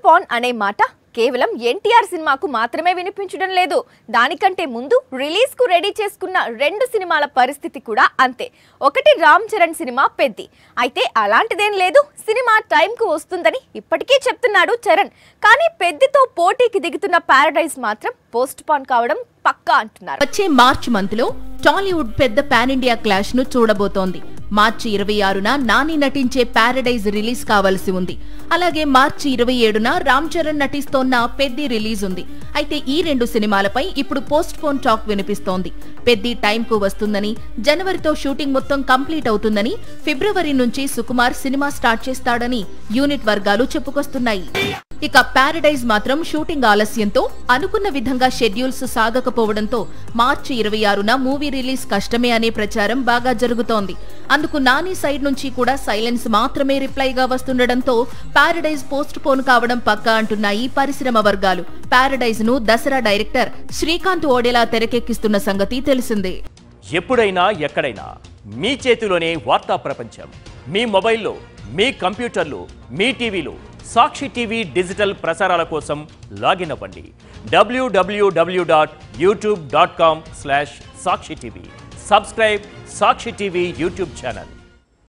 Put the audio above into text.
Phone అనే మాట కేవలం ఎన్టీఆర్ సినిమాకు మాత్రమే వినిపించడం లేదు. దానికంటే ముందు రిలీజ్ కు రెడీ చేసుకున్న 2 సినిమాల పరిస్థితి కూడా అంతే. ఒకటి రామ్ చరణ్ సినిమా పెద్ది. అయితే అలాంటిదేం లేదు, సినిమా టైం కు వస్తుందని ఇప్పటికీ చెప్తున్నాడు చరణ్. కానీ పెద్దితో పోటీకి దిగుతున్న పారడైజ్ మాత్రం పోస్ట్ పోన్ కావడం పక్కా అంటున్నారు. వచ్చే మార్చ్ మంత్ లో టాలీవుడ్ పెద్ద పాన్ ఇండియా క్లాష్ ను చూడబోతోంది. మార్చి 26న నాని నటించే పారడైజ్ రిలీజ్ కావాల్సి ఉంది. అలాగే మార్చి 27న రామ్ చరణ్ నటిస్తోన్న పెద్ది రిలీజ్ ఉంది. అయితే ఈ 2 సినిమాలపై ఇప్పుడు పోస్ట్ పోన్ టాక్ వినిపిస్తోంది. పెద్ది టైంకు వస్తుందని, జనవరితో షూటింగ్ మొత్తం కంప్లీట్ అవుతుందని, ఫిబ్రవరి నుంచి సుకుమార్ సినిమా స్టార్ట్ చేస్తాడని యూనిట్ వర్గాలు చెప్పుకొస్తున్నాయి. ఇక పారడైజ్ మాత్రం షూటింగ్ ఆలస్యంతో అనుకున్న విధంగా షెడ్యూల్స్ సాగకపోవడంతో మార్చి 26న మూవీ రిలీజ్ కష్టమే అనే ప్రచారం బాగా జరుగుతోంది. అందుకు నాని సైడ్ నుంచి కూడా సైలెన్స్ మాత్రమే రిప్లైగా వస్తుండటంతో పారడైజ్ పోస్ట్ పోన్ కావడం పక్కా అంటున్నాయి పరిశ్రమ వర్గాలు. పారడైజ్ ను దసరా డైరెక్టర్ శ్రీకాంత్ ఓడేలా తెరకెక్కిస్తున్న సంగతి తెలిసిందే. ఎప్పుడైనా ఎక్కడైనా మీ చేతిలోనే వార్తా ప్రపంచం. మీ మొబైల్లో, మీ కంప్యూటర్లో, మీ టీవీలో సాక్షి టీవీ డిజిటల్ ప్రసారాల కోసం లాగిన్ అవ్వండి. www.youtube.com/సాక్షి టీవీ. సబ్స్క్రైబ్ సాక్షి టీవీ యూట్యూబ్ ఛానల్.